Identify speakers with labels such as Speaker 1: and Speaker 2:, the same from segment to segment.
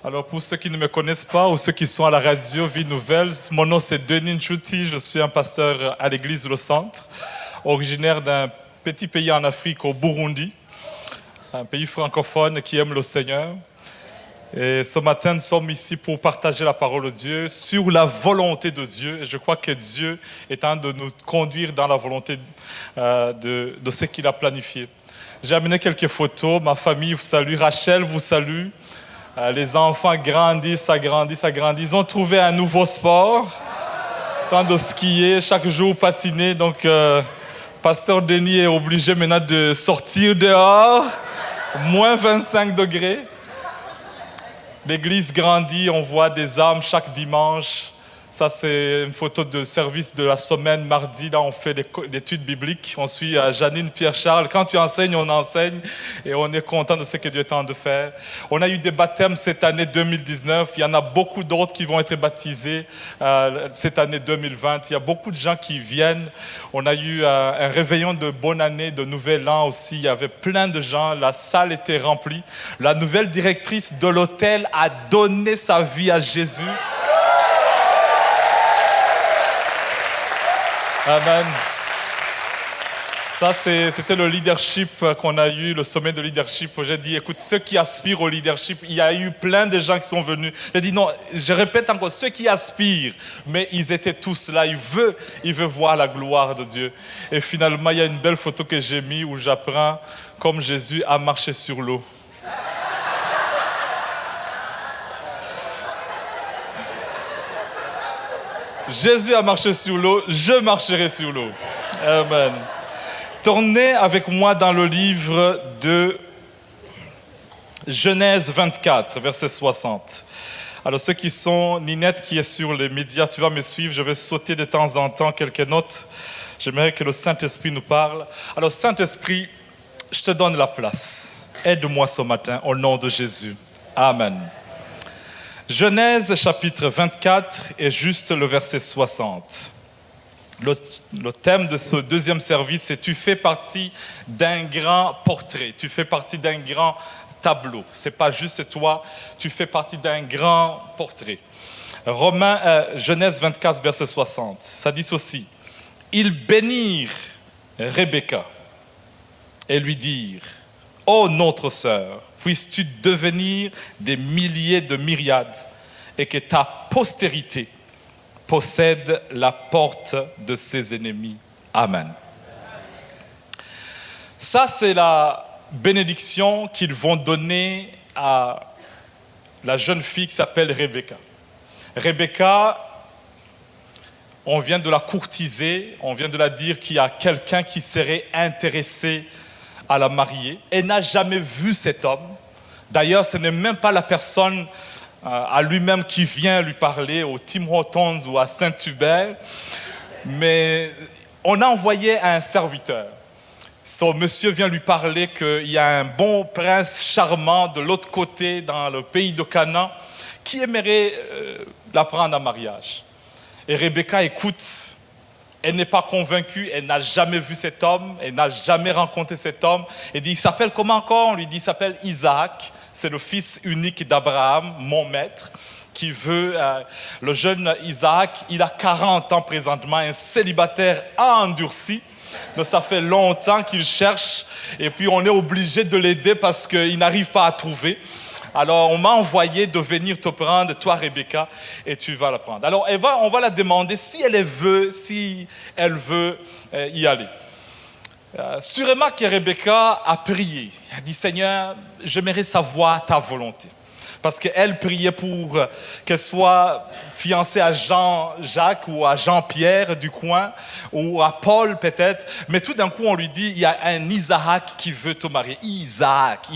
Speaker 1: Alors pour ceux qui ne me connaissent pas ou ceux qui sont à la radio Vie Nouvelle, mon nom c'est Denis Nchuti, je suis un pasteur à l'église Le Centre, originaire d'un petit pays en Afrique, au Burundi, un pays francophone qui aime le Seigneur. Et ce matin, nous sommes ici pour partager la parole de Dieu sur la volonté de Dieu. Et je crois que Dieu est en train de nous conduire dans la volonté de ce qu'il a planifié. J'ai amené quelques photos, ma famille vous salue, Rachel vous salue. Les enfants grandissent. Ils ont trouvé un nouveau sport. Ils sont en train de skier, chaque jour patiner. Donc, Pasteur Denis est obligé maintenant de sortir dehors. Moins 25 degrés. L'église grandit, on voit des âmes chaque dimanche. Ça, c'est une photo de service de la semaine, mardi. Là, on fait l'étude biblique. On suit Janine, Pierre-Charles. Quand tu enseignes, on enseigne. Et on est content de ce que Dieu est en train de faire. On a eu des baptêmes cette année 2019. Il y en a beaucoup d'autres qui vont être baptisés cette année 2020. Il y a beaucoup de gens qui viennent. On a eu un réveillon de bonne année, de nouvel an aussi. Il y avait plein de gens. La salle était remplie. La nouvelle directrice de l'hôtel a donné sa vie à Jésus. Amen. Ça, c'était le leadership qu'on a eu, le sommet de leadership. J'ai dit, écoute, ceux qui aspirent au leadership, il y a eu plein de gens qui sont venus. J'ai dit, non, je répète encore, ceux qui aspirent, mais ils étaient tous là, ils veulent voir la gloire de Dieu. Et finalement, il y a une belle photo que j'ai mise où j'apprends comme Jésus a marché sur l'eau. Jésus a marché sur l'eau, je marcherai sur l'eau. Amen. Tournez avec moi dans le livre de Genèse 24, verset 60. Alors ceux qui sont, Ninette qui est sur les médias, tu vas me suivre, je vais sauter de temps en temps quelques notes. J'aimerais que le Saint-Esprit nous parle. Alors Saint-Esprit, je te donne la place. Aide-moi ce matin au nom de Jésus. Amen. Genèse chapitre 24 et juste le verset 60. Le thème de ce deuxième service, c'est « Tu fais partie d'un grand portrait, tu fais partie d'un grand tableau. » Ce n'est pas juste toi, tu fais partie d'un grand portrait. Genèse 24, verset 60, ça dit ceci. « Ils bénirent Rebecca et lui dirent « Ô notre sœur, puisses-tu devenir des milliers de myriades et que ta postérité possède la porte de ses ennemis. Amen. » Ça, c'est la bénédiction qu'ils vont donner à la jeune fille qui s'appelle Rebecca. Rebecca, on vient de la courtiser, on vient de la dire qu'il y a quelqu'un qui serait intéressé à la marier. Elle n'a jamais vu cet homme. D'ailleurs, ce n'est même pas la personne à lui-même qui vient lui parler au Tim Hortons ou à Saint-Hubert, mais on a envoyé un serviteur. Ce monsieur vient lui parler qu'il y a un bon prince charmant de l'autre côté, dans le pays de Canaan, qui aimerait la prendre en mariage. Et Rebecca écoute. Elle n'est pas convaincue, elle n'a jamais vu cet homme, elle n'a jamais rencontré cet homme. Elle dit, il s'appelle comment encore? On lui dit, il s'appelle Isaac, c'est le fils unique d'Abraham, mon maître, qui veut, le jeune Isaac, il a 40 ans présentement, un célibataire endurci. Donc ça fait longtemps qu'il cherche et puis on est obligé de l'aider parce qu'il n'arrive pas à trouver. Alors, on m'a envoyé de venir te prendre, toi, Rebecca, et tu vas la prendre. Alors, on va la demander si elle veut y aller. Sûrement que Rebecca a prié. Elle a dit, Seigneur, j'aimerais savoir ta volonté. Parce qu'elle priait pour qu'elle soit fiancée à Jean-Jacques ou à Jean-Pierre du coin, ou à Paul peut-être. Mais tout d'un coup, on lui dit, il y a un Isaac qui veut te marier. Isaac.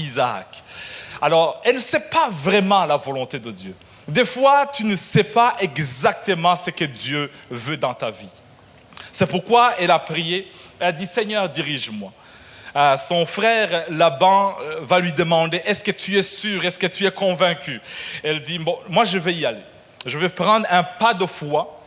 Speaker 1: Alors, elle ne sait pas vraiment la volonté de Dieu. Des fois, tu ne sais pas exactement ce que Dieu veut dans ta vie. C'est pourquoi elle a prié. Elle a dit, Seigneur, dirige-moi. Son frère Laban va lui demander, est-ce que tu es sûr, est-ce que tu es convaincu? Elle dit, bon, moi je vais y aller. Je vais prendre un pas de foi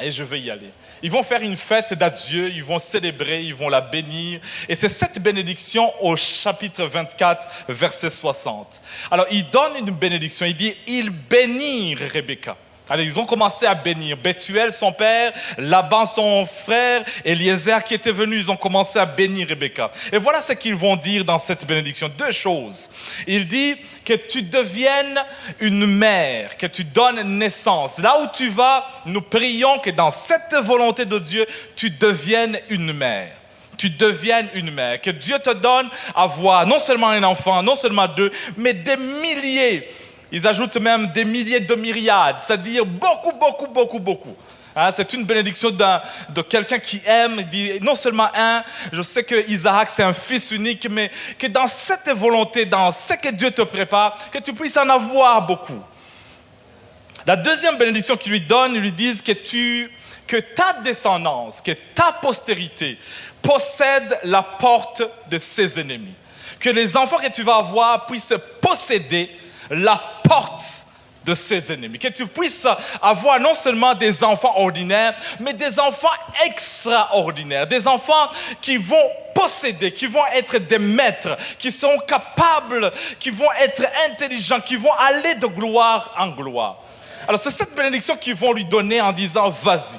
Speaker 1: et je vais y aller. Ils vont faire une fête d'adieu, ils vont célébrer, ils vont la bénir. Et c'est cette bénédiction au chapitre 24, verset 60. Alors, il donne une bénédiction, il dit, ils bénirent Rebecca. Alors, ils ont commencé à bénir Bethuel, son père, Laban, son frère, Eliezer qui était venu, ils ont commencé à bénir Rebecca. Et voilà ce qu'ils vont dire dans cette bénédiction. Deux choses. Il dit que tu deviennes une mère, que tu donnes naissance. Là où tu vas, nous prions que dans cette volonté de Dieu, tu deviennes une mère. Tu deviennes une mère. Que Dieu te donne à voir non seulement un enfant, non seulement deux, mais des milliers. Ils ajoutent même des milliers de myriades, c'est-à-dire beaucoup, beaucoup, beaucoup, beaucoup. Hein, c'est une bénédiction de quelqu'un qui aime, il dit non seulement un, je sais que Isaac c'est un fils unique, mais que dans cette volonté, dans ce que Dieu te prépare, que tu puisses en avoir beaucoup. La deuxième bénédiction qu'il lui donne, ils lui disent que ta descendance, que ta postérité possède la porte de ses ennemis. Que les enfants que tu vas avoir puissent posséder la porte de ses ennemis. Que tu puisses avoir non seulement des enfants ordinaires, mais des enfants extraordinaires. Des enfants qui vont posséder, qui vont être des maîtres, qui sont capables, qui vont être intelligents, qui vont aller de gloire en gloire. Alors c'est cette bénédiction qu'ils vont lui donner en disant « vas-y ».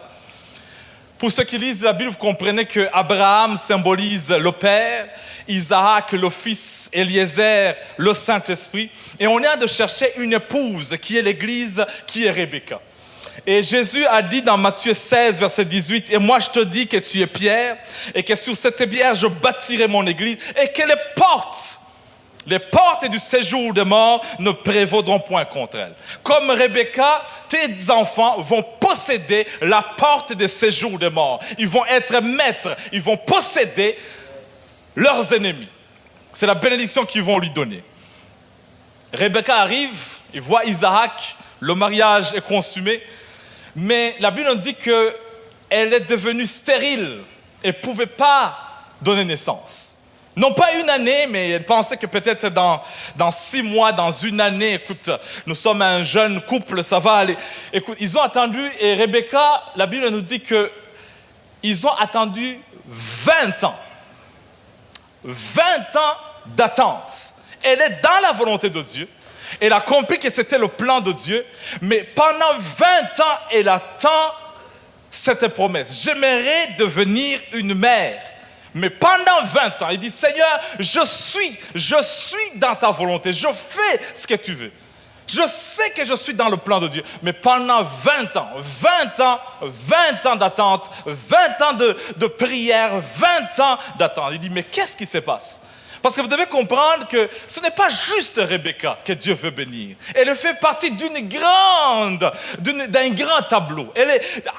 Speaker 1: Pour ceux qui lisent la Bible, vous comprenez que Abraham symbolise le Père, Isaac le Fils, Eliezer le Saint-Esprit. Et on est de chercher une épouse qui est l'Église, qui est Rebecca. Et Jésus a dit dans Matthieu 16, verset 18, « Et moi je te dis que tu es Pierre, et que sur cette pierre je bâtirai mon Église, et que les portes du séjour des morts ne prévaudront point contre elle. » Comme Rebecca, tes enfants vont posséder la porte des séjours des morts. Ils vont être maîtres, ils vont posséder leurs ennemis. C'est la bénédiction qu'ils vont lui donner. Rebecca arrive, il voit Isaac, le mariage est consumé, mais la Bible nous dit qu'elle est devenue stérile et ne pouvait pas donner naissance. Non pas une année, mais elle pensait que peut-être dans 6 mois, dans une année, écoute, nous sommes un jeune couple, ça va aller. Écoute, ils ont attendu, et Rebecca, la Bible nous dit qu'ils ont attendu 20 ans. 20 ans d'attente. Elle est dans la volonté de Dieu. Elle a compris que c'était le plan de Dieu, mais pendant 20 ans, elle attend cette promesse. J'aimerais devenir une mère. Mais pendant 20 ans, il dit, Seigneur, je suis dans ta volonté, je fais ce que tu veux. Je sais que je suis dans le plan de Dieu, mais pendant 20 ans d'attente, 20 ans de prière, 20 ans d'attente. Il dit, mais qu'est-ce qui se passe? Parce que vous devez comprendre que ce n'est pas juste Rebecca que Dieu veut bénir. Elle fait partie d'un grand tableau.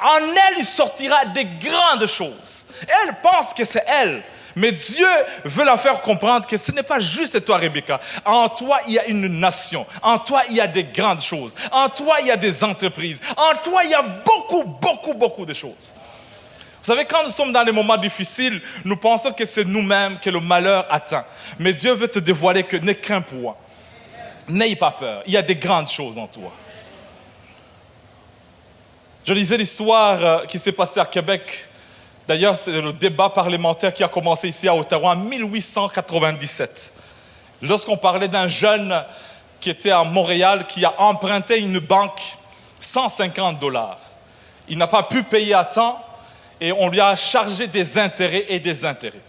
Speaker 1: En elle, il sortira des grandes choses. Elle pense que c'est elle. Mais Dieu veut la faire comprendre que ce n'est pas juste toi, Rebecca. En toi, il y a une nation. En toi, il y a des grandes choses. En toi, il y a des entreprises. En toi, il y a beaucoup, beaucoup, beaucoup de choses. Vous savez, quand nous sommes dans les moments difficiles, nous pensons que c'est nous-mêmes que le malheur atteint. Mais Dieu veut te dévoiler que ne crains point. N'aie pas peur. Il y a des grandes choses en toi. Je lisais l'histoire qui s'est passée à Québec. D'ailleurs, c'est le débat parlementaire qui a commencé ici à Ottawa en 1897. Lorsqu'on parlait d'un jeune qui était à Montréal, qui a emprunté une banque $150. Il n'a pas pu payer à temps. Et on lui a chargé des intérêts et des intérêts.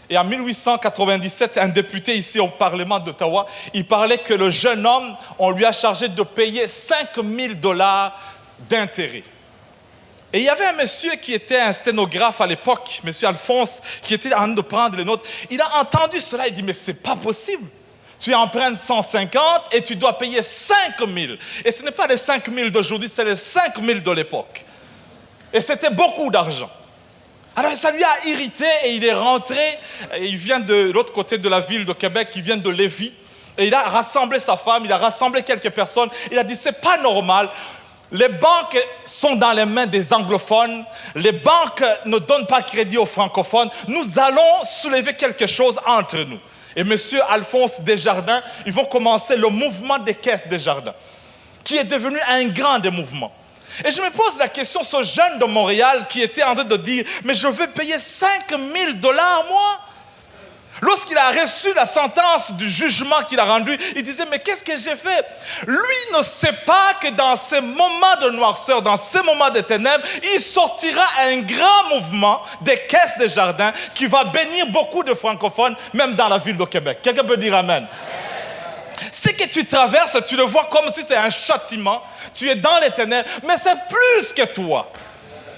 Speaker 1: Et en 1897, un député ici au Parlement d'Ottawa, il parlait que le jeune homme, on lui a chargé de payer $5,000 d'intérêts. Et il y avait un monsieur qui était un sténographe à l'époque, monsieur Alphonse, qui était en train de prendre les notes. Il a entendu cela, il dit, mais c'est pas possible. Tu empruntes 150 et tu dois payer 5,000. Et ce n'est pas les 5,000 d'aujourd'hui, c'est les 5,000 de l'époque. Et c'était beaucoup d'argent. Alors ça lui a irrité et il est rentré, et il vient de l'autre côté de la ville de Québec, il vient de Lévis, et il a rassemblé sa femme, il a rassemblé quelques personnes, il a dit c'est pas normal, les banques sont dans les mains des anglophones, les banques ne donnent pas crédit aux francophones, nous allons soulever quelque chose entre nous. Et M. Alphonse Desjardins, ils vont commencer le mouvement des caisses Desjardins, qui est devenu un grand des mouvements. Et je me pose la question, ce jeune de Montréal qui était en train de dire, mais je veux payer $5 000 moi. Lorsqu'il a reçu la sentence du jugement qu'il a rendu, il disait, mais qu'est-ce que j'ai fait? Lui ne sait pas que dans ces moments de noirceur, dans ces moments de ténèbres, il sortira un grand mouvement des caisses des jardins qui va bénir beaucoup de francophones, même dans la ville de Québec. Quelqu'un peut dire amen? Ce que tu traverses, tu le vois comme si c'est un châtiment. Tu es dans les ténèbres, mais c'est plus que toi.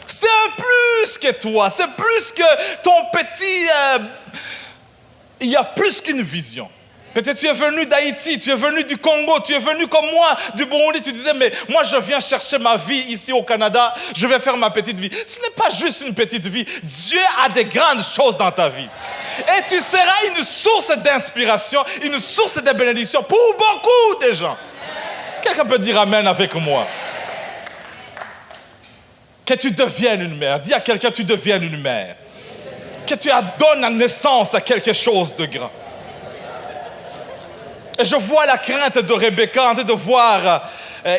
Speaker 1: C'est un plus que toi. C'est plus que ton petit... Il y a plus qu'une vision. Peut-être tu es venu d'Haïti, tu es venu du Congo, tu es venu comme moi du Burundi. Tu disais, mais moi je viens chercher ma vie ici au Canada. Je vais faire ma petite vie. Ce n'est pas juste une petite vie. Dieu a des grandes choses dans ta vie. Et tu seras une source d'inspiration, une source de bénédiction pour beaucoup de gens. Quelqu'un peut dire amen avec moi? Que tu deviennes une mère. Dis à quelqu'un, tu deviennes une mère. Que tu donnes la naissance à quelque chose de grand. Et je vois la crainte de Rebecca en train de voir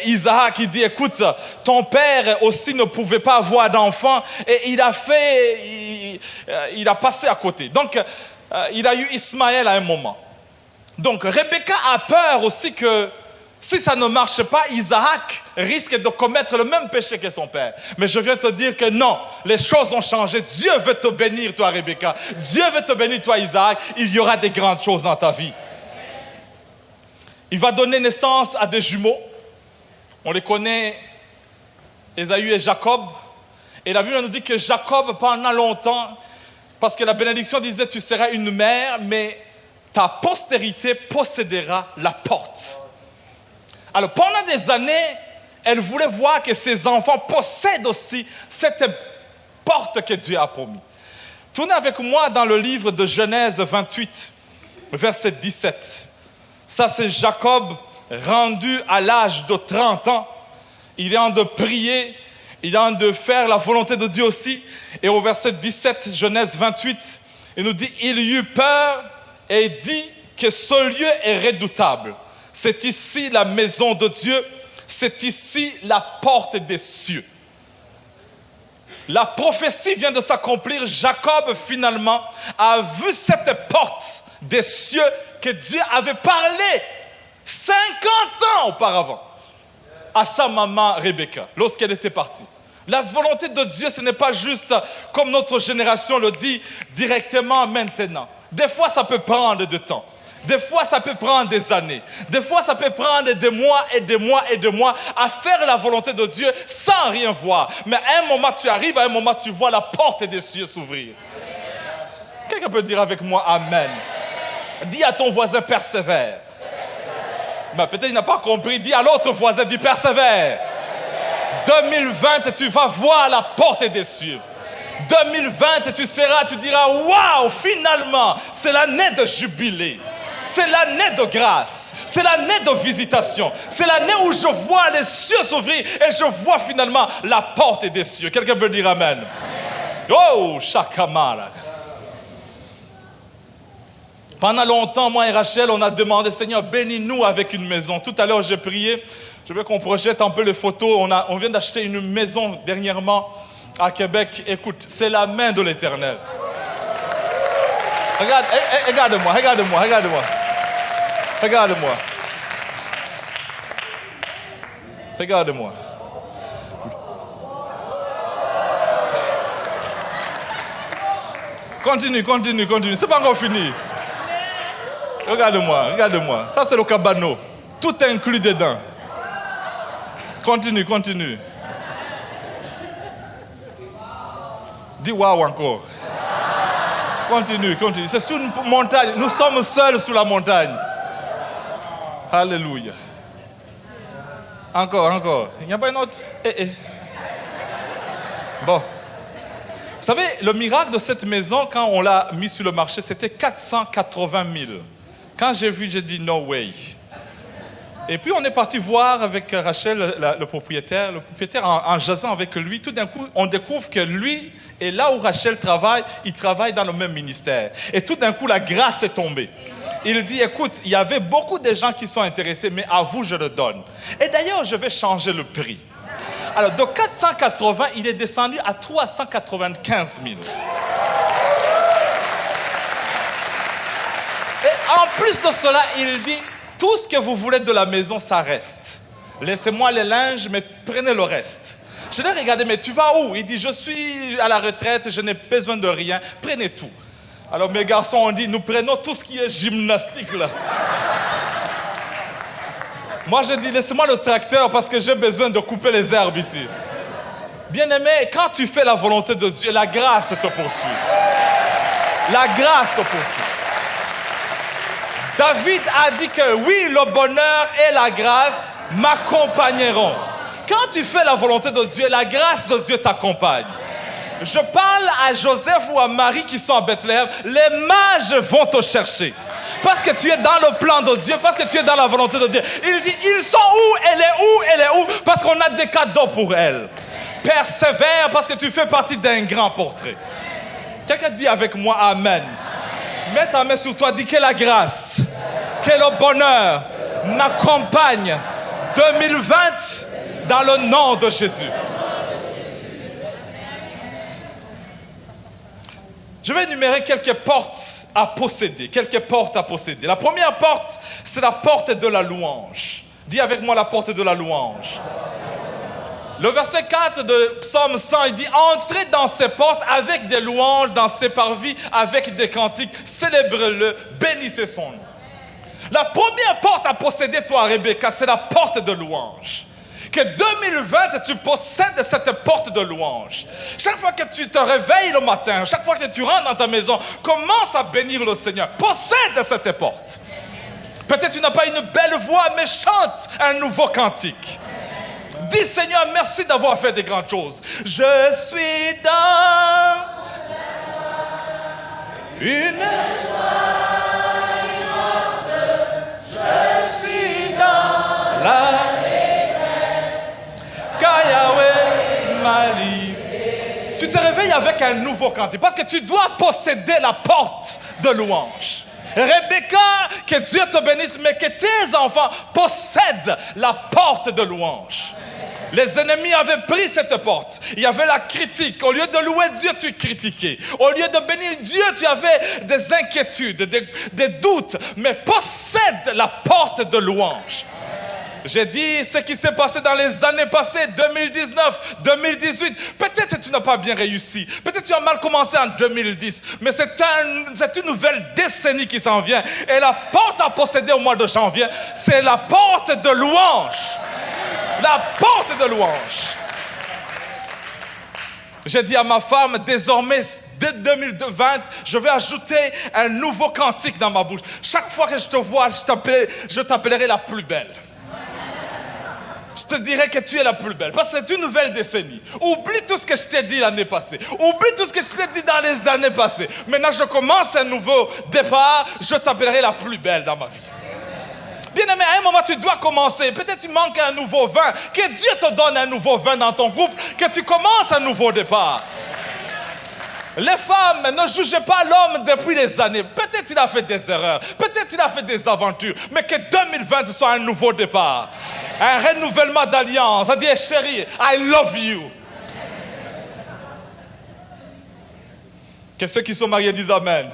Speaker 1: Isaac qui dit, écoute, ton père aussi ne pouvait pas avoir d'enfant et il a passé à côté. Donc, il a eu Ismaël à un moment. Donc, Rebecca a peur aussi que si ça ne marche pas, Isaac risque de commettre le même péché que son père. Mais je viens te dire que non, les choses ont changé. Dieu veut te bénir, toi, Rebecca. Dieu veut te bénir, toi, Isaac. Il y aura des grandes choses dans ta vie. Il va donner naissance à des jumeaux. On les connaît, Ésaü et Jacob. Et la Bible nous dit que Jacob, pendant longtemps, parce que la bénédiction disait, tu seras une mère, mais ta postérité possédera la porte. Alors, pendant des années, elle voulait voir que ses enfants possèdent aussi cette porte que Dieu a promis. Tournez avec moi dans le livre de Genèse 28, verset 17. Ça, c'est Jacob rendu à l'âge de 30 ans. Il est en train de prier, il est en train de faire la volonté de Dieu aussi. Et au verset 17, Genèse 28, il nous dit, il eut peur et dit que ce lieu est redoutable. C'est ici la maison de Dieu, c'est ici la porte des cieux. La prophétie vient de s'accomplir. Jacob, finalement, a vu cette porte des cieux que Dieu avait parlé 50 ans auparavant à sa maman Rebecca, lorsqu'elle était partie. La volonté de Dieu, ce n'est pas juste, comme notre génération le dit, directement maintenant. Des fois, ça peut prendre du temps. Des fois, ça peut prendre des années. Des fois, ça peut prendre des mois et des mois et des mois à faire la volonté de Dieu sans rien voir. Mais à un moment, tu arrives, à un moment, tu vois la porte des cieux s'ouvrir. Quelqu'un peut dire avec moi Amen. Dis à ton voisin, persévère. Mais peut-être il n'a pas compris. Dis à l'autre voisin, dis persévère. 2020, tu vas voir la porte des cieux. 2020, tu diras, waouh, finalement, c'est l'année de jubilé. C'est l'année de grâce. C'est l'année de visitation. C'est l'année où je vois les cieux s'ouvrir et je vois finalement la porte des cieux. Quelqu'un peut dire amen. Oh, chakamara. Pendant longtemps, moi et Rachel, on a demandé, Seigneur, bénis-nous avec une maison. Tout à l'heure, j'ai prié. Je veux qu'on projette un peu les photos. On vient d'acheter une maison dernièrement à Québec. Écoute, c'est la main de l'Éternel. Regarde-moi. Regarde-moi. Continue. C'est pas encore fini. Regarde-moi. Ça, c'est le cabano. Tout est inclus dedans. Continue. Dis waouh encore. Continue. C'est sur une montagne. Nous sommes seuls sur la montagne. Alléluia. Encore. Il n'y a pas une autre? Bon. Vous savez, le miracle de cette maison, quand on l'a mis sur le marché, c'était 480 000. Quand j'ai vu, j'ai dit no way. Et puis on est parti voir avec Rachel, le propriétaire. Le propriétaire, en jasant avec lui, tout d'un coup, on découvre que lui, et là où Rachel travaille, il travaille dans le même ministère. Et tout d'un coup, la grâce est tombée. Il dit, écoute, il y avait beaucoup de gens qui sont intéressés, mais à vous, je le donne. Et d'ailleurs, je vais changer le prix. Alors, de 480, il est descendu à 395 000. Et en plus de cela, il dit, tout ce que vous voulez de la maison, ça reste. Laissez-moi les linges, mais prenez le reste. Je l'ai regardé, mais tu vas où? Il dit, je suis à la retraite, je n'ai besoin de rien, prenez tout. Alors mes garçons ont dit, nous prenons tout ce qui est gymnastique là. Moi j'ai dit, laissez-moi le tracteur parce que j'ai besoin de couper les herbes ici. Bien-aimé, quand tu fais la volonté de Dieu, la grâce te poursuit. La grâce te poursuit. David a dit que oui, le bonheur et la grâce m'accompagneront. Quand tu fais la volonté de Dieu, la grâce de Dieu t'accompagne. Je parle à Joseph ou à Marie qui sont à Bethléem. Les mages vont te chercher. Parce que tu es dans le plan de Dieu, parce que tu es dans la volonté de Dieu. Il dit, ils sont où? Elle est où? Elle est où? Parce qu'on a des cadeaux pour elle. Persévère parce que tu fais partie d'un grand portrait. Quelqu'un dit avec moi Amen. Mets ta main sur toi, dis que la grâce, que le bonheur m'accompagne 2020 dans le nom de Jésus. Je vais énumérer quelques portes à posséder, La première porte, c'est la porte de la louange. Dis avec moi la porte de la louange. Le verset 4 de Psaume 100, il dit « Entrez dans ses portes avec des louanges, dans ses parvis avec des cantiques, célébrez-le, bénissez son nom. » La première porte à posséder, toi, Rebecca, c'est la porte de louange. Que 2020, tu possèdes cette porte de louange. Chaque fois que tu te réveilles le matin, chaque fois que tu rentres dans ta maison, commence à bénir le Seigneur. Possède cette porte. Peut-être tu n'as pas une belle voix, mais chante un nouveau cantique. Dis Seigneur, merci d'avoir fait des grandes choses. Je suis dans une joie immense. Je suis dans la Yahweh m'a livré. Tu te réveilles avec un nouveau cantique parce que tu dois posséder la porte de louange. Rebecca, que Dieu te bénisse, mais que tes enfants possèdent la porte de louange. Les ennemis avaient pris cette porte. Il y avait la critique. Au lieu de louer Dieu, tu critiquais. Au lieu de bénir Dieu, tu avais des inquiétudes, des doutes. Mais possède la porte de louange. J'ai dit ce qui s'est passé dans les années passées, 2019, 2018. Peut-être tu n'as pas bien réussi. Peut-être tu as mal commencé en 2010. Mais c'est une nouvelle décennie qui s'en vient. Et la porte à posséder au mois de janvier, c'est la porte de louange. La porte de louange. J'ai dit à ma femme, désormais, dès 2020, je vais ajouter un nouveau cantique dans ma bouche. Chaque fois que je te vois, je t'appellerai la plus belle. Je te dirai que tu es la plus belle. Parce que c'est une nouvelle décennie. Oublie tout ce que je t'ai dit l'année passée. Oublie tout ce que je t'ai dit dans les années passées. Maintenant, je commence un nouveau départ. Je t'appellerai la plus belle dans ma vie. Bien-aimé, à un moment, tu dois commencer. Peut-être tu manques un nouveau vin. Que Dieu te donne un nouveau vin dans ton groupe. Que tu commences un nouveau départ. Les femmes, ne jugez pas l'homme depuis des années. Peut-être il a fait des erreurs. Peut-être il a fait des aventures. Mais que 2020 soit un nouveau départ. Un renouvellement d'alliance. On dit, chérie, I love you. Que ceux qui sont mariés disent Amen.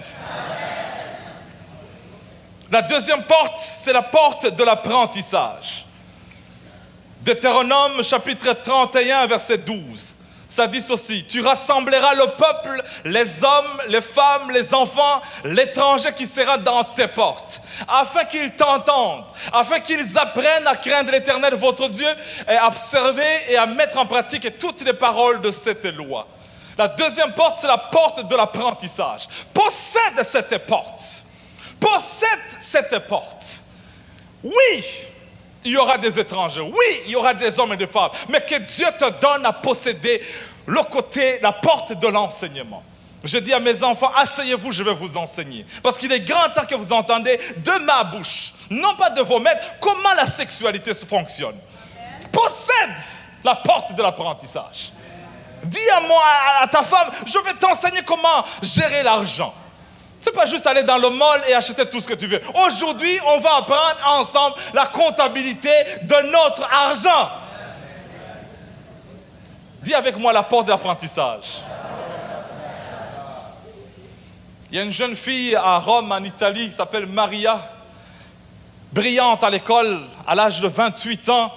Speaker 1: La deuxième porte, c'est la porte de l'apprentissage. Deutéronome, chapitre 31, verset 12. Ça dit ceci, tu rassembleras le peuple, les hommes, les femmes, les enfants, l'étranger qui sera dans tes portes, afin qu'ils t'entendent, afin qu'ils apprennent à craindre l'Éternel, votre Dieu, et à observer et à mettre en pratique toutes les paroles de cette loi. La deuxième porte, c'est la porte de l'apprentissage. Possède cette porte. Possède cette porte. Oui, il y aura des étrangers. Oui, il y aura des hommes et des femmes. Mais que Dieu te donne à posséder le côté, la porte de l'enseignement. Je dis à mes enfants, asseyez-vous, je vais vous enseigner. Parce qu'il est grand temps que vous entendez de ma bouche, non pas de vos maîtres, comment la sexualité se fonctionne. Possède la porte de l'apprentissage. Dis à moi, à ta femme, je vais t'enseigner comment gérer l'argent. Ce n'est pas juste aller dans le mall et acheter tout ce que tu veux. Aujourd'hui, on va apprendre ensemble la comptabilité de notre argent. Dis avec moi la porte de l'apprentissage. Il y a une jeune fille à Rome, en Italie, qui s'appelle Maria, brillante à l'école, à l'âge de 28 ans.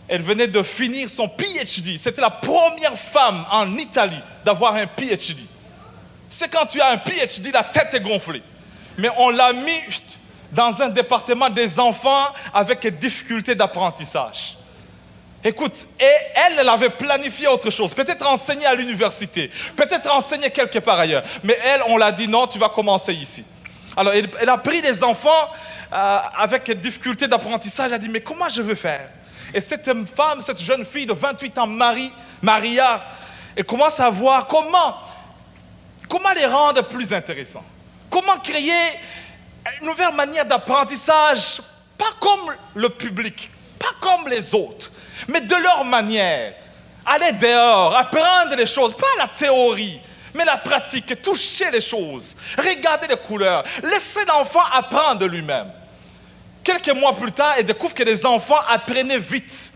Speaker 1: Elle venait de finir son PhD. C'était la première femme en Italie d'avoir un PhD. C'est quand tu as un PhD, la tête est gonflée. Mais on l'a mis dans un département des enfants avec des difficultés d'apprentissage. Écoute, et elle avait planifié autre chose. Peut-être enseigner à l'université, peut-être enseigner quelque part ailleurs. Mais elle, on l'a dit non, tu vas commencer ici. Alors, elle a pris des enfants avec des difficultés d'apprentissage. Elle a dit, mais comment je vais faire? Et cette femme, cette jeune fille de 28 ans, Maria, elle commence à voir comment les rendre plus intéressants. Comment créer une nouvelle manière d'apprentissage, pas comme le public, pas comme les autres, mais de leur manière. Aller dehors, apprendre les choses, pas la théorie, mais la pratique, toucher les choses, regarder les couleurs, laisser l'enfant apprendre de lui-même. Quelques mois plus tard, elle découvre que les enfants apprenaient vite.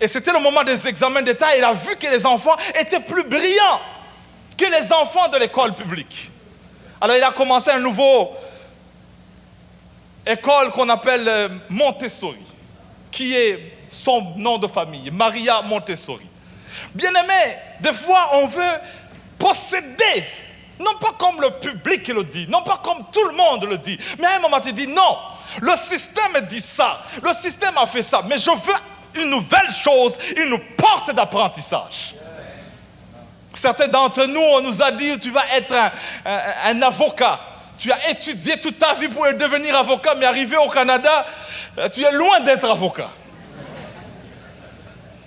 Speaker 1: Et c'était le moment des examens d'État, elle a vu que les enfants étaient plus brillants que les enfants de l'école publique. Alors il a commencé une nouvelle école qu'on appelle Montessori, qui est son nom de famille, Maria Montessori. Bien-aimé, des fois on veut posséder, non pas comme le public le dit, non pas comme tout le monde le dit, mais à un moment tu dis non, le système dit ça, le système a fait ça, mais je veux une nouvelle chose, une porte d'apprentissage. Certains d'entre nous, on nous a dit, tu vas être un avocat. Tu as étudié toute ta vie pour devenir avocat, mais arrivé au Canada, tu es loin d'être avocat.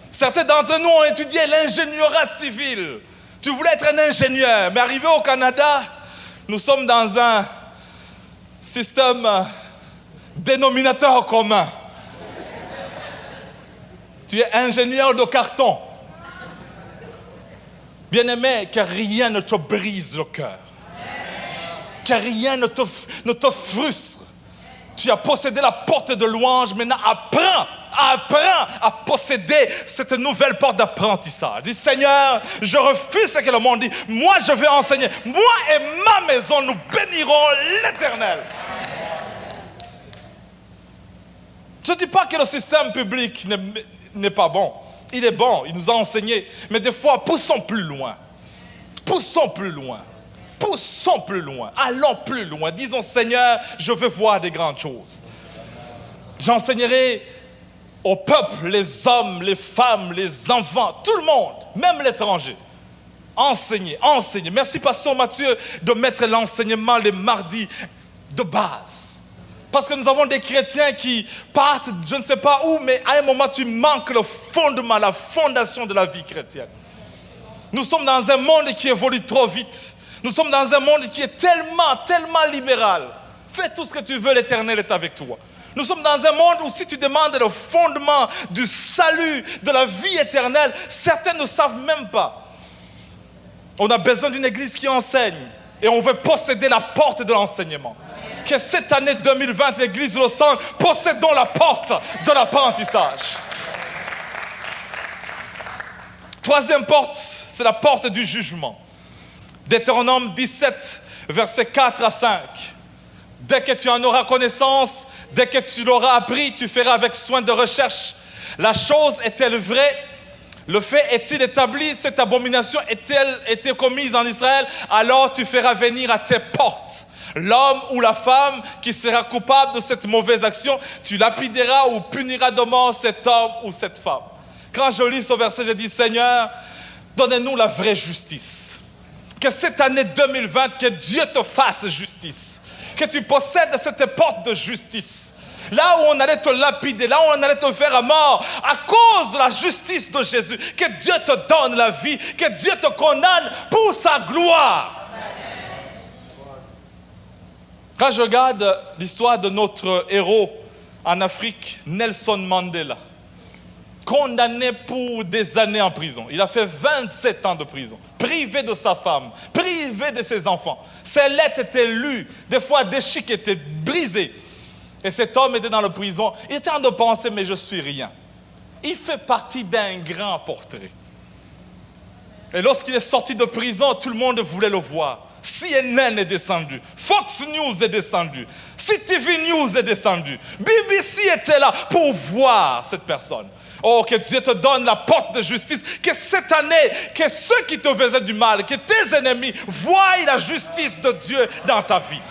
Speaker 1: Certains d'entre nous ont étudié l'ingénierie civile. Tu voulais être un ingénieur, mais arrivé au Canada, nous sommes dans un système dénominateur commun. Tu es ingénieur de carton. Bien-aimé, que rien ne te brise le cœur. Que rien ne te frustre. Tu as possédé la porte de louange, maintenant apprends à posséder cette nouvelle porte d'apprentissage. Dis, Seigneur, je refuse ce que le monde dit. Moi, je vais enseigner. Moi et ma maison, nous bénirons l'Éternel. Je ne dis pas que le système public n'est pas bon. Il est bon, il nous a enseigné. Mais des fois, poussons plus loin. Poussons plus loin. Poussons plus loin. Allons plus loin. Disons, Seigneur, je veux voir des grandes choses. J'enseignerai au peuple, les hommes, les femmes, les enfants, tout le monde, même l'étranger. Enseigner, enseigner. Merci, Pasteur Mathieu, de mettre l'enseignement les mardis de base. Parce que nous avons des chrétiens qui partent, je ne sais pas où, mais à un moment, tu manques le fondement, la fondation de la vie chrétienne. Nous sommes dans un monde qui évolue trop vite. Nous sommes dans un monde qui est tellement libéral. Fais tout ce que tu veux, l'Éternel est avec toi. Nous sommes dans un monde où si tu demandes le fondement du salut, de la vie éternelle, certains ne savent même pas. On a besoin d'une église qui enseigne et on veut posséder la porte de l'enseignement. Que cette année 2020, l'église de Los Angeles, possédons la porte de l'apprentissage. Troisième porte, c'est la porte du jugement. Deutéronome 17, versets 4 à 5. Dès que tu en auras connaissance, dès que tu l'auras appris, tu feras avec soin de recherche. La chose est-elle vraie? Le fait est-il établi? Cette abomination est-elle été commise en Israël? Alors tu feras venir à tes portes l'homme ou la femme qui sera coupable de cette mauvaise action. Tu lapideras ou puniras de mort cet homme ou cette femme. Quand je lis ce verset, je dis, Seigneur, donnez-nous la vraie justice. Que cette année 2020, que Dieu te fasse justice. Que tu possèdes cette porte de justice. Là où on allait te lapider, là où on allait te faire à mort, à cause de la justice de Jésus, que Dieu te donne la vie, que Dieu te condamne pour sa gloire. Quand je regarde l'histoire de notre héros en Afrique, Nelson Mandela, condamné pour des années en prison. Il a fait 27 ans de prison, privé de sa femme, privé de ses enfants. Ses lettres étaient lues, des fois des chics étaient brisés. Et cet homme était dans la prison. Il était en train de penser, mais je suis rien. Il fait partie d'un grand portrait. Et lorsqu'il est sorti de prison, tout le monde voulait le voir. CNN est descendu, Fox News est descendu, CTV News est descendu, BBC était là pour voir cette personne. Oh, que Dieu te donne la porte de justice, que cette année, que ceux qui te faisaient du mal, que tes ennemis voient la justice de Dieu dans ta vie.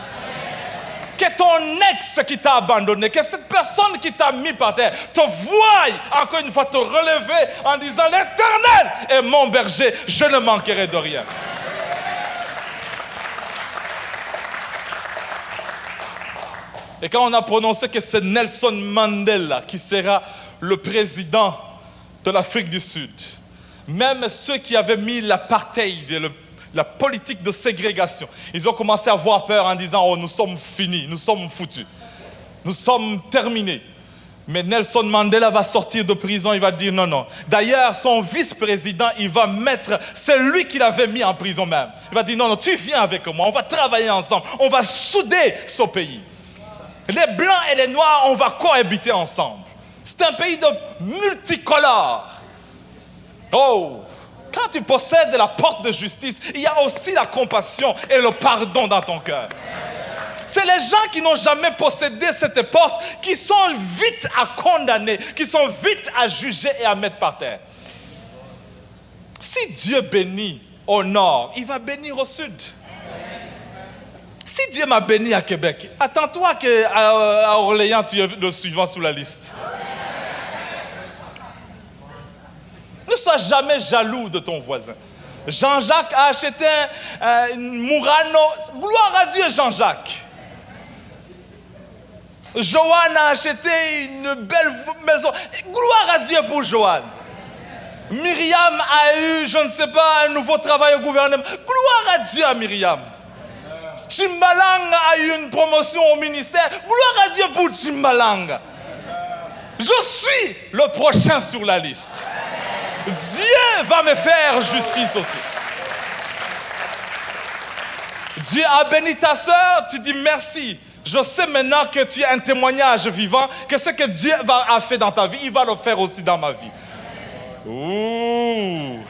Speaker 1: Que ton ex qui t'a abandonné, que cette personne qui t'a mis par terre te voie encore une fois te relever en disant l'Éternel est mon berger, je ne manquerai de rien. Et quand on a prononcé que c'est Nelson Mandela qui sera le président de l'Afrique du Sud, même ceux qui avaient mis l'apartheid, la politique de ségrégation, ils ont commencé à avoir peur en disant « Oh, nous sommes finis, nous sommes foutus, nous sommes terminés ». Mais Nelson Mandela va sortir de prison, il va dire non, non. D'ailleurs, son vice-président, il va mettre, c'est lui qui l'avait mis en prison même. Il va dire non, non, tu viens avec moi, on va travailler ensemble, on va souder ce pays. Les blancs et les noirs, on va cohabiter ensemble. C'est un pays de multicolores. Oh, quand tu possèdes la porte de justice, il y a aussi la compassion et le pardon dans ton cœur. C'est les gens qui n'ont jamais possédé cette porte qui sont vite à condamner, qui sont vite à juger et à mettre par terre. Si Dieu bénit au nord, il va bénir au sud. Si Dieu m'a béni à Québec, attends-toi qu'à Orléans, tu es le suivant sur la liste. Ne sois jamais jaloux de ton voisin. Jean-Jacques a acheté un Murano. Gloire à Dieu, Jean-Jacques. Joanne a acheté une belle maison. Gloire à Dieu pour Joanne. Myriam a eu, je ne sais pas, un nouveau travail au gouvernement. Gloire à Dieu à Myriam. Chimbalang a eu une promotion au ministère. Gloire à Dieu pour Chimbalang. Je suis le prochain sur la liste. Dieu va me faire justice aussi. Dieu a béni ta sœur, tu dis merci. Je sais maintenant que tu es un témoignage vivant, que ce que Dieu a fait dans ta vie, il va le faire aussi dans ma vie. Ouh.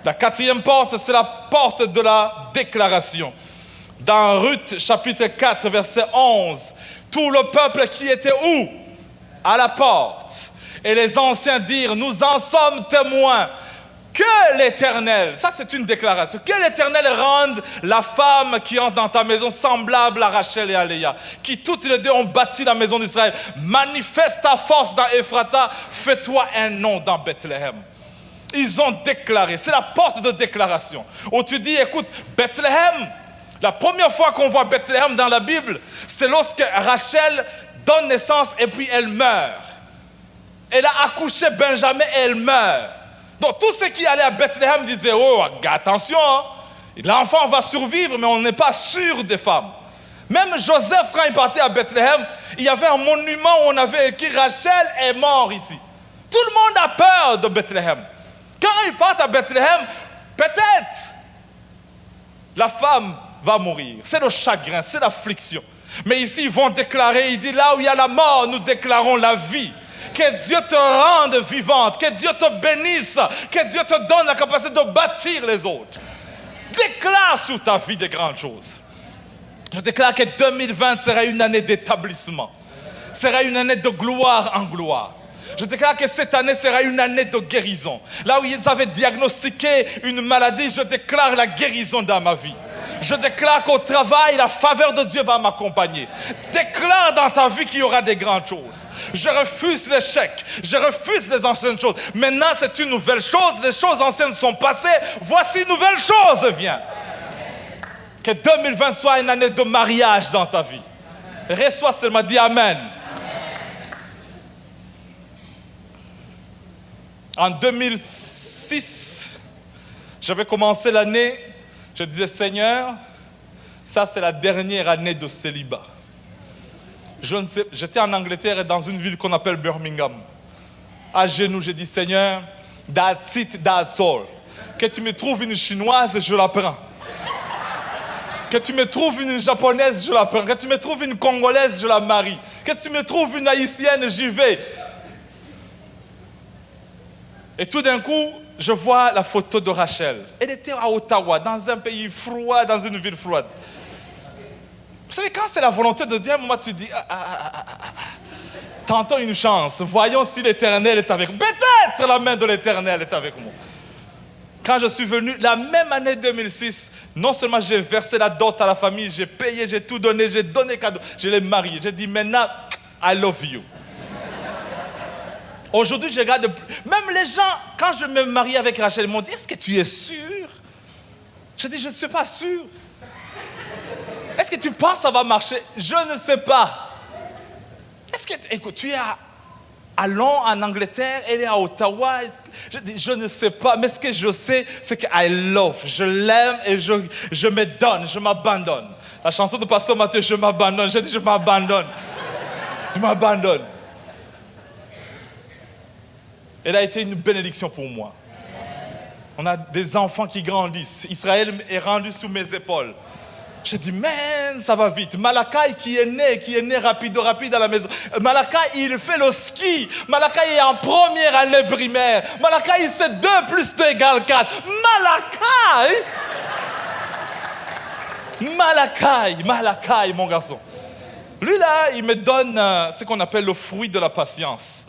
Speaker 1: La quatrième porte, c'est la porte de la déclaration. Dans Ruth, chapitre 4, verset 11, tout le peuple qui était où? À la porte. Et les anciens dirent, nous en sommes témoins, que l'Éternel, ça c'est une déclaration, que l'Éternel rende la femme qui entre dans ta maison semblable à Rachel et à Léa, qui toutes les deux ont bâti la maison d'Israël. Manifeste ta force dans Ephrata, fais-toi un nom dans Bethléem. Ils ont déclaré, c'est la porte de déclaration, où tu dis, écoute, Bethléem, la première fois qu'on voit Bethléem dans la Bible, c'est lorsque Rachel donne naissance et puis elle meurt. Elle a accouché Benjamin et elle meurt. Donc tous ceux qui allaient à Bethléem disaient, oh, attention, hein, l'enfant va survivre, mais on n'est pas sûr des femmes. Même Joseph, quand il partait à Bethléem, il y avait un monument où on avait écrit, Rachel est mort ici. Tout le monde a peur de Bethléem. Quand ils partent à Bethléem, peut-être la femme va mourir. C'est le chagrin, c'est l'affliction. Mais ici, ils vont déclarer, il dit, là où il y a la mort, nous déclarons la vie. Que Dieu te rende vivante, que Dieu te bénisse, que Dieu te donne la capacité de bâtir les autres. Déclare sur ta vie des grandes choses. Je déclare que 2020 sera une année d'établissement, sera une année de gloire en gloire. Je déclare que cette année sera une année de guérison. Là où ils avaient diagnostiqué une maladie, je déclare la guérison dans ma vie. Je déclare qu'au travail, la faveur de Dieu va m'accompagner. Déclare dans ta vie qu'il y aura des grandes choses. Je refuse l'échec. Je refuse les anciennes choses. Maintenant, c'est une nouvelle chose. Les choses anciennes sont passées. Voici une nouvelle chose vient. Que 2020 soit une année de mariage dans ta vie. Reçois seulement, dis Amen. En 2006, j'avais commencé l'année. Je disais, Seigneur, ça c'est la dernière année de célibat. J'étais en Angleterre, dans une ville qu'on appelle Birmingham. À genoux, j'ai dit, Seigneur, that's it, that's all. Que tu me trouves une chinoise, je la prends. Que tu me trouves une japonaise, je la prends. Que tu me trouves une congolaise, je la marie. Que tu me trouves une haïtienne, j'y vais. Et tout d'un coup, je vois la photo de Rachel. Elle était à Ottawa, dans un pays froid, dans une ville froide. Vous savez, quand c'est la volonté de Dieu, à un moment tu dis, tentons une chance, voyons si l'Éternel est avec moi. Peut-être la main de l'Éternel est avec moi. Quand je suis venu, la même année 2006, non seulement j'ai versé la dot à la famille, j'ai payé, j'ai tout donné, j'ai donné cadeau, je l'ai marié. J'ai dit maintenant, I love you. Aujourd'hui, je regarde, même les gens, quand je me marie avec Rachel, ils m'ont dit, est-ce que tu es sûr? Je dis, je ne suis pas sûr. Est-ce que tu penses que ça va marcher? Je ne sais pas. Est-ce que, écoute, tu es à Londres, en Angleterre, elle est à Ottawa. Je dis, je ne sais pas, mais ce que je sais, c'est que I love, je l'aime et je me donne, je m'abandonne. La chanson de Pasteur Mathieu, je m'abandonne, j'ai dit, je m'abandonne. Je m'abandonne. Elle a été une bénédiction pour moi. On a des enfants qui grandissent. Israël est rendu sous mes épaules. J'ai dit, man, ça va vite. Malakai qui est né rapide à la maison. Malakai, il fait le ski. Malakai est en première année primaire. Malakai, il sait 2 + 2 = 4. Malakai, mon garçon. Lui là, il me donne ce qu'on appelle le fruit de la patience.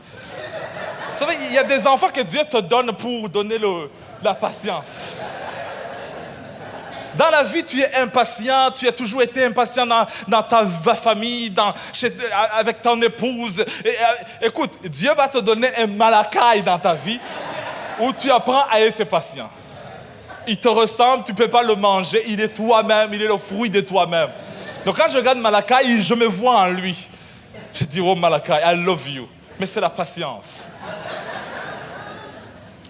Speaker 1: Vous savez, il y a des enfants que Dieu te donne pour donner la patience. Dans la vie, tu es impatient, tu as toujours été impatient dans ta famille, avec ton épouse. Écoute, Dieu va te donner un Malakai dans ta vie où tu apprends à être patient. Il te ressemble, tu ne peux pas le manger, il est toi-même, il est le fruit de toi-même. Donc quand je regarde Malakai, je me vois en lui. Je dis, oh Malakai, I love you. Mais c'est la patience.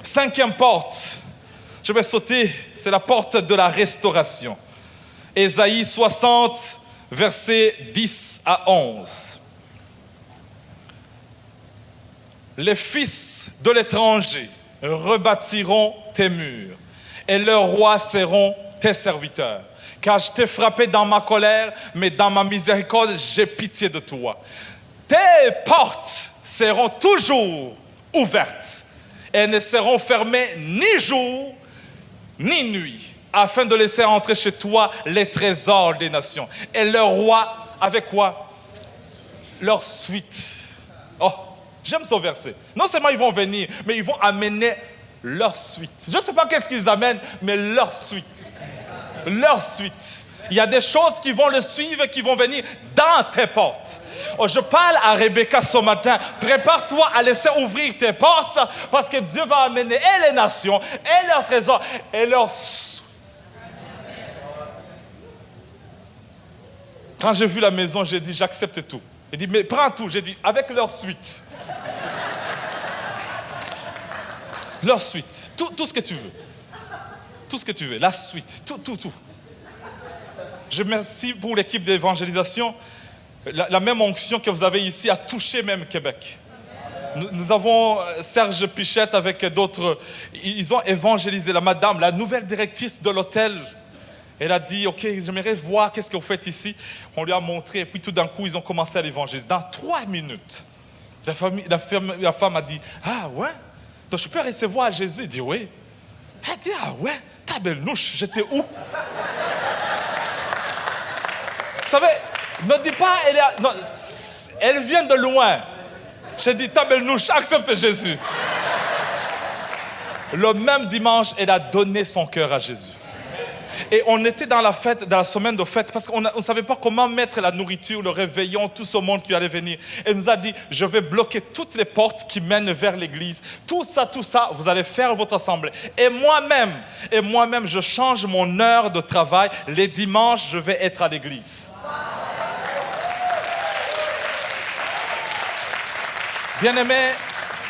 Speaker 1: 5e porte. Je vais sauter, c'est la porte de la restauration. Ésaïe 60, versets 10 à 11. Les fils de l'étranger rebâtiront tes murs, et leurs rois seront tes serviteurs. Car je t'ai frappé dans ma colère, mais dans ma miséricorde, j'ai pitié de toi. Tes portes seront toujours ouvertes, et ne seront fermées ni jour, ni nuit, afin de laisser entrer chez toi les trésors des nations. Et leur roi, avec quoi? Leur suite. Oh, j'aime ce verset. Non seulement ils vont venir, mais ils vont amener leur suite. Je ne sais pas qu'est-ce qu'ils amènent, mais leur suite. Leur suite. Il y a des choses qui vont le suivre, qui vont venir dans tes portes. Oh, je parle à Rebecca ce matin. Prépare-toi à laisser ouvrir tes portes parce que Dieu va amener et les nations, et leurs trésors, et leurs... Quand j'ai vu la maison, j'ai dit, j'accepte tout. Il dit, mais prends tout. J'ai dit, avec leur suite. Leur suite. Tout ce que tu veux. Tout ce que tu veux. La suite. Tout. Je remercie pour l'équipe d'évangélisation. La même onction que vous avez ici a touché même Québec. Nous avons Serge Pichette avec d'autres. Ils ont évangélisé la madame, la nouvelle directrice de l'hôtel. Elle a dit, OK, j'aimerais voir qu'est-ce que vous faites ici. On lui a montré et puis tout d'un coup, ils ont commencé à l'évangéliser. Dans 3 minutes, la femme a dit, ah ouais, donc je peux recevoir Jésus? Il dit, oui. Elle a dit, ah ouais, taberlouche, j'étais où? Vous savez, ne dis pas, elle vient de loin. J'ai dit, taberlouche, accepte Jésus. Le même dimanche, elle a donné son cœur à Jésus. Et on était dans la fête, dans la semaine de fête, parce qu'on ne savait pas comment mettre la nourriture, le réveillon, tout ce monde qui allait venir. Elle nous a dit, je vais bloquer toutes les portes qui mènent vers l'église. Tout ça, vous allez faire votre assemblée. Et moi-même, je change mon heure de travail. Les dimanches, je vais être à l'église. Bien-aimé,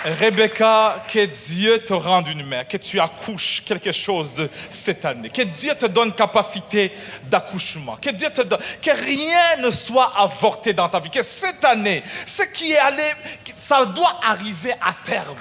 Speaker 1: Rebecca, que Dieu te rende une mère, que tu accouches quelque chose de cette année, que Dieu te donne capacité d'accouchement, que Dieu te donne, que rien ne soit avorté dans ta vie, que cette année, ce qui est allé, ça doit arriver à terme.